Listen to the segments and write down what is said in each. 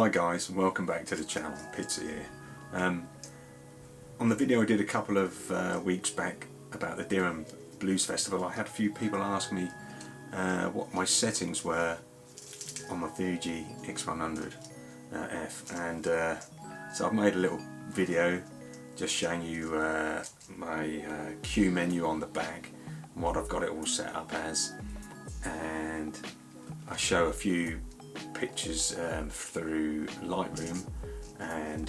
Hi guys, and welcome back to the channel. Pizza here. On the video I did a couple of weeks back about the Durham Blues Festival, I had a few people ask me what my settings were on my Fuji x100f, and so I've made a little video just showing you my cue menu on the back and what I've got it all set up as, and I show a few pictures through Lightroom and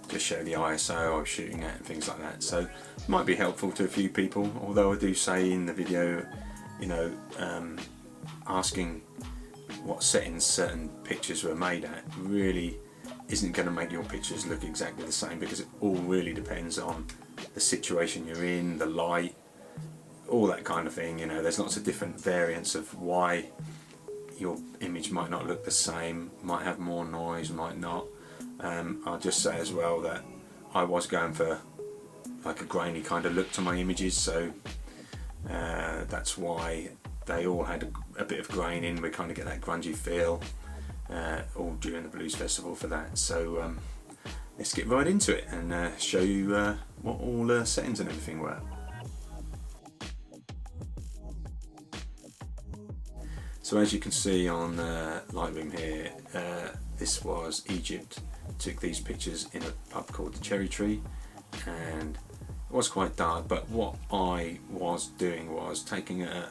just show the ISO I was shooting at and things like that. So it might be helpful to a few people, although I do say in the video, you know, asking what settings certain pictures were made at really isn't going to make your pictures look exactly the same, because it all really depends on the situation you're in, the light, all that kind of thing. You know, there's lots of different variants of why your image might not look the same, might have more noise, might not. I'll just say as well that I was going for like a grainy kind of look to my images, so that's why they all had a bit of grain in. We kind of get that grungy feel all during the Blues Festival for that. So let's get right into it and show you what all the settings and everything were. So as you can see on Lightroom here, this was Egypt. Took these pictures in a pub called the Cherry Tree, and it was quite dark, but what I was doing was taking I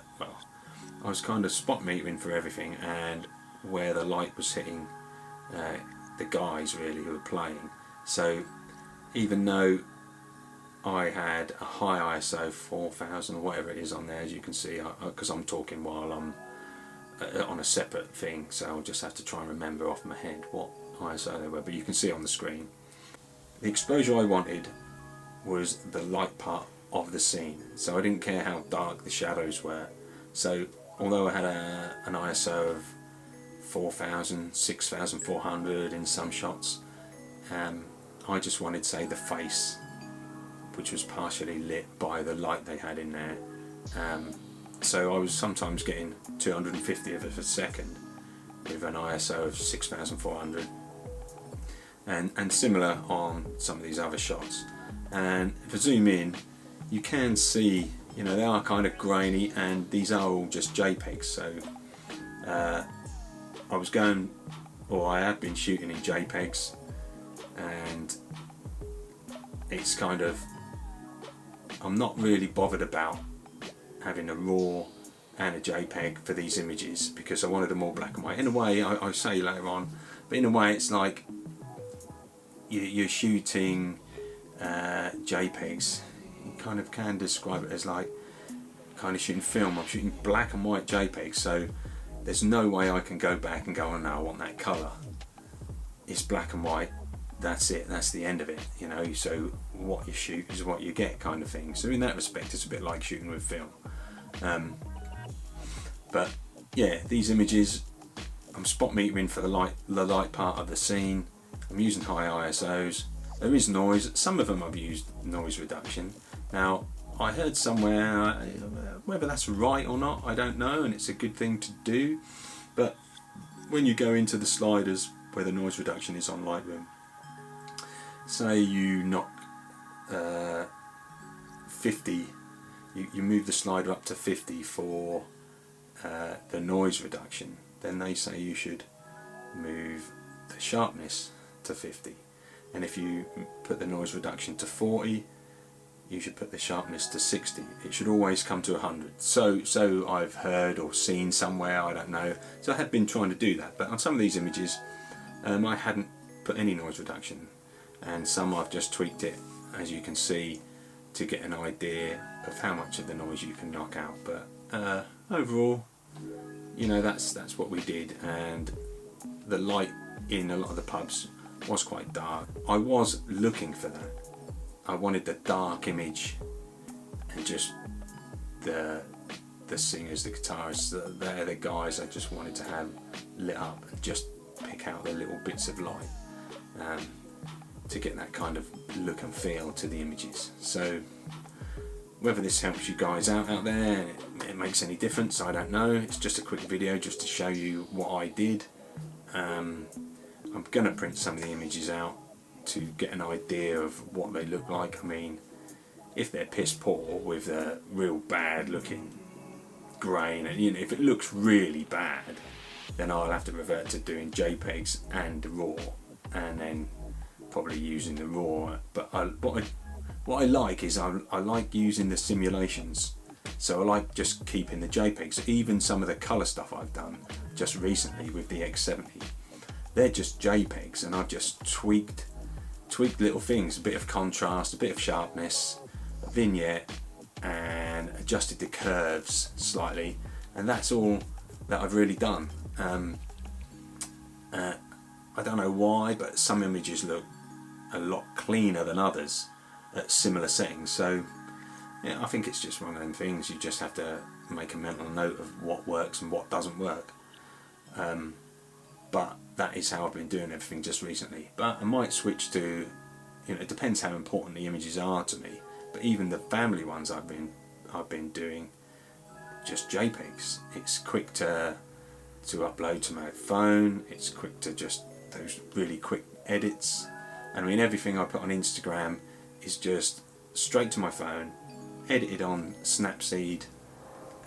was kind of spot metering for everything and where the light was hitting the guys really who were playing. So even though I had a high ISO 4000 or whatever it is on there, as you can see, because I'm talking while I'm on a separate thing, so I'll just have to try and remember off my head what ISO they were, but you can see on the screen. The exposure I wanted was the light part of the scene, so I didn't care how dark the shadows were. So although I had an ISO of 4000, 6400 in some shots, I just wanted, say, the face, which was partially lit by the light they had in there. So I was sometimes getting 250 of a second with an ISO of 6400, and similar on some of these other shots. And if I zoom in, you can see, you know, they are kind of grainy, and these are all just JPEGs. So I was going, or I had been shooting in JPEGs, and it's kind of, I'm not really bothered about having a RAW and a JPEG for these images, because I wanted them all black and white. In a way, I'll say later on, but in a way it's like you're shooting JPEGs. You kind of can describe it as like kind of shooting film. I'm shooting black and white JPEGs, so there's no way I can go back and go, oh no, I want that colour. It's black and white, that's it, that's the end of it, you know. So what you shoot is what you get, kind of thing. So in that respect it's a bit like shooting with film. But yeah, these images I'm spot metering for the light part of the scene. I'm using high ISOs. There is noise. Some of them I've used noise reduction. Now I heard somewhere, whether that's right or not I don't know, and it's a good thing to do, but when you go into the sliders where the noise reduction is on Lightroom, say you knock 50, you move the slider up to 50 for the noise reduction, then they say you should move the sharpness to 50, and if you put the noise reduction to 40, you should put the sharpness to 60. It should always come to 100. So I've heard or seen somewhere, I don't know. So I had been trying to do that, but on some of these images I hadn't put any noise reduction, and some I've just tweaked it, as you can see, to get an idea of how much of the noise you can knock out. But overall, you know, that's what we did, and the light in a lot of the pubs was quite dark. I was looking for that. I wanted the dark image, and just the singers, the guitarists, they're the guys I just wanted to have lit up, and just pick out the little bits of light to get that kind of look and feel to the images. So whether this helps you guys out there, it makes any difference, I don't know. It's just a quick video just to show you what I did. I'm going to print some of the images out to get an idea of what they look like. I mean, if they're piss poor with a real bad looking grain, and if it looks really bad, then I'll have to revert to doing JPEGs and RAW, and then probably using the RAW. But what I like is I like using the simulations. So I like just keeping the JPEGs. Even some of the colour stuff I've done just recently with the X70, they're just JPEGs, and I've just tweaked little things, a bit of contrast, a bit of sharpness, a vignette, and adjusted the curves slightly, and that's all that I've really done. I don't know why, but some images look a lot cleaner than others at similar settings. So yeah, I think it's just one of them things. You just have to make a mental note of what works and what doesn't work. But that is how I've been doing everything just recently. But I might switch to, it depends how important the images are to me. But even the family ones I've been doing just JPEGs. It's quick to upload to my phone. It's quick to just those really quick edits. I mean, everything I put on Instagram is just straight to my phone, edited on Snapseed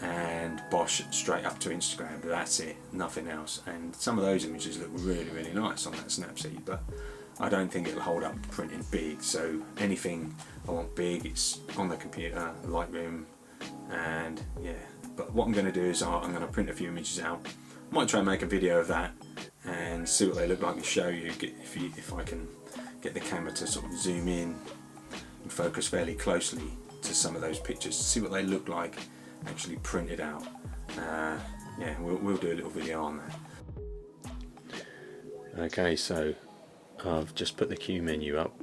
and Bosch straight up to Instagram. That's it, nothing else. And some of those images look really, really nice on that Snapseed, but I don't think it'll hold up printing big. So anything I want big, it's on the computer, Lightroom, and yeah. But what I'm going to do is I'm going to print a few images out. I might try and make a video of that and see what they look like and show you if I can get the camera to sort of zoom in and focus fairly closely to some of those pictures, see what they look like actually printed out. Yeah, we'll do a little video on that. Okay, so I've just put the Q menu up,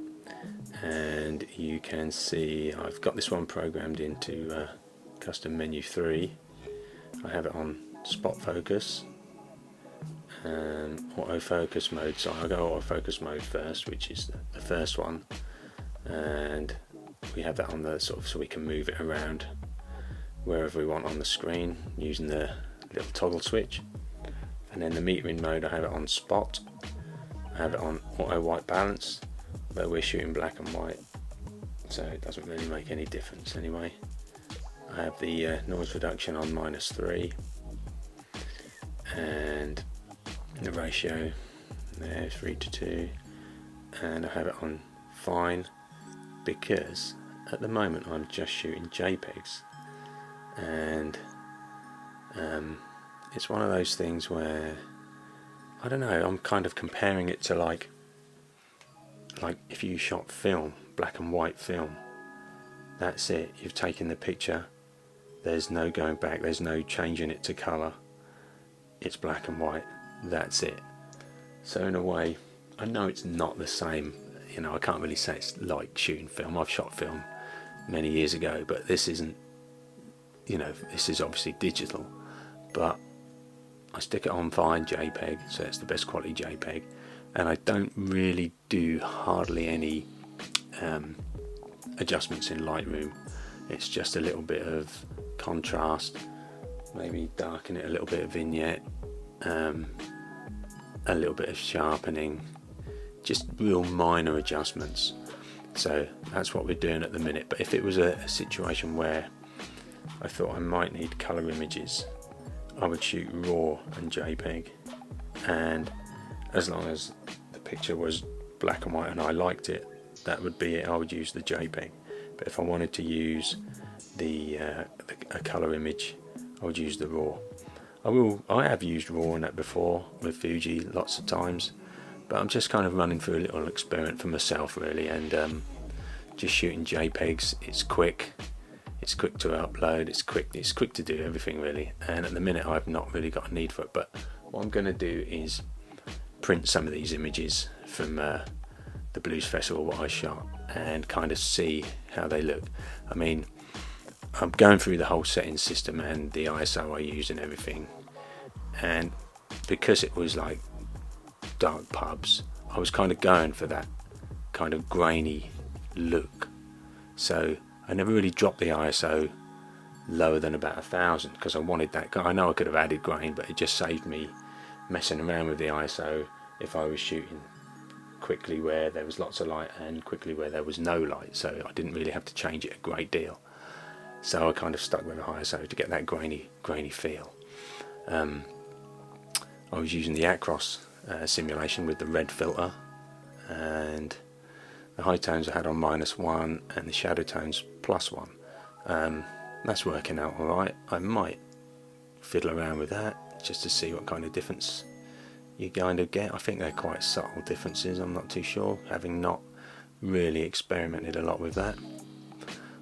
and you can see I've got this one programmed into custom menu 3. I have it on spot focus and autofocus mode, so I'll go autofocus mode first, which is the first one, and we have that on the sort of, so we can move it around wherever we want on the screen using the little toggle switch. And then the metering mode, I have it on spot, I have it on auto white balance, though we're shooting black and white, so it doesn't really make any difference anyway. I have the noise reduction on -3, and the ratio there 3:2, and I have it on fine because at the moment I'm just shooting JPEGs, and it's one of those things where I don't know, I'm kind of comparing it to like if you shot film, black and white film, that's it, you've taken the picture, there's no going back, there's no changing it to colour, it's black and white, that's it. So in a way, I know it's not the same, I can't really say it's like shooting film. I've shot film many years ago, but this isn't, this is obviously digital, but I stick it on fine JPEG, so it's the best quality JPEG, and I don't really do hardly any adjustments in Lightroom. It's just a little bit of contrast, maybe darken it a little bit of vignette, a little bit of sharpening, just real minor adjustments. So that's what we're doing at the minute. But if it was a situation where I thought I might need colour images, I would shoot RAW and JPEG, and as long as the picture was black and white and I liked it, that would be it. I would use the JPEG. But if I wanted to use a colour image, I would use the RAW. I have used RAW in that before with Fuji lots of times, but I'm just kind of running through a little experiment for myself really, and just shooting JPEGs. It's quick to upload, it's quick to do everything really, and at the minute I've not really got a need for it. But what I'm going to do is print some of these images from the Blues Festival what I shot and kind of see how they look. I mean, I'm going through the whole settings system and the ISO I use and everything, and because it was like dark pubs, I was kind of going for that kind of grainy look, so I never really dropped the ISO lower than about 1000 because I wanted that. I know I could have added grain, but it just saved me messing around with the ISO if I was shooting quickly where there was lots of light and quickly where there was no light, so I didn't really have to change it a great deal. So I kind of stuck with a high ISO to get that grainy feel. I was using the Acros simulation with the red filter, and the high tones I had on -1 and the shadow tones +1. That's working out alright. I might fiddle around with that just to see what kind of difference you kind of get. I think they're quite subtle differences, I'm not too sure, having not really experimented a lot with that.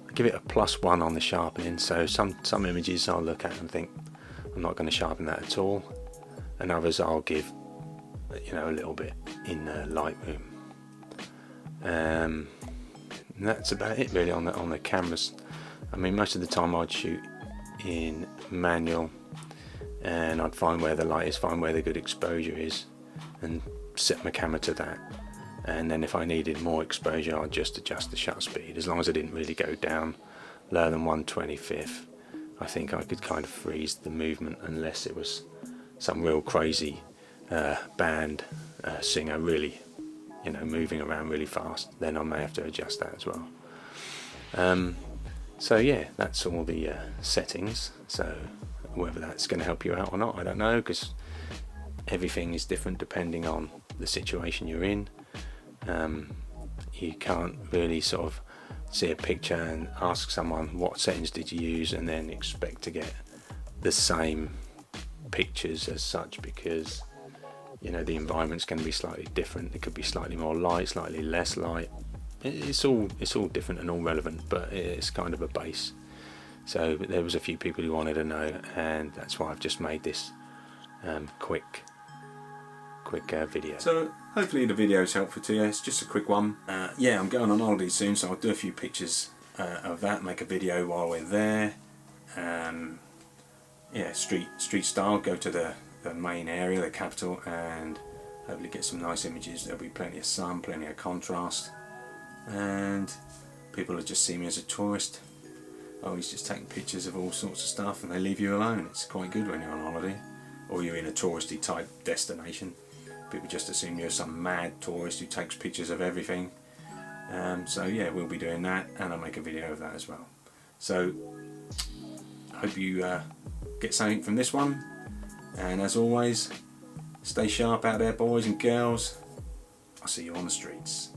I give it a +1 on the sharpening, so some images I'll look at and think I'm not going to sharpen that at all, and others I'll give, you know, a little bit in Lightroom. And that's about it really on the cameras. I mean, most of the time I'd shoot in manual, and I'd find where the light is, find where the good exposure is, and set my camera to that. And then if I needed more exposure, I'd just adjust the shutter speed. As long as I didn't really go down lower than 1/25, I think I could kind of freeze the movement, unless it was some real crazy band singer really, you know, moving around really fast. Then I may have to adjust that as well. So yeah, that's all the settings. So whether that's going to help you out or not, I don't know, because everything is different depending on the situation you're in. You can't really sort of see a picture and ask someone what settings did you use and then expect to get the same pictures as such, because, you know, the environment's going to be slightly different. It could be slightly more light, slightly less light. It's all different and all relevant, but it's kind of a base. So there was a few people who wanted to know, and that's why I've just made this quick video. So hopefully the video is helpful to you. It's just a quick one. Yeah, I'm going on holiday soon, so I'll do a few pictures of that, make a video while we're there. Yeah, street style, go to the main area, the capital, and hopefully get some nice images. There'll be plenty of sun, plenty of contrast, and people will just see me as a tourist. Oh, he's just taking pictures of all sorts of stuff, and they leave you alone. It's quite good when you're on holiday, or you're in a touristy type destination. People just assume you're some mad tourist who takes pictures of everything. So yeah, we'll be doing that, and I'll make a video of that as well. So I hope you get something from this one, and as always, stay sharp out there, boys and girls. I'll see you on the streets.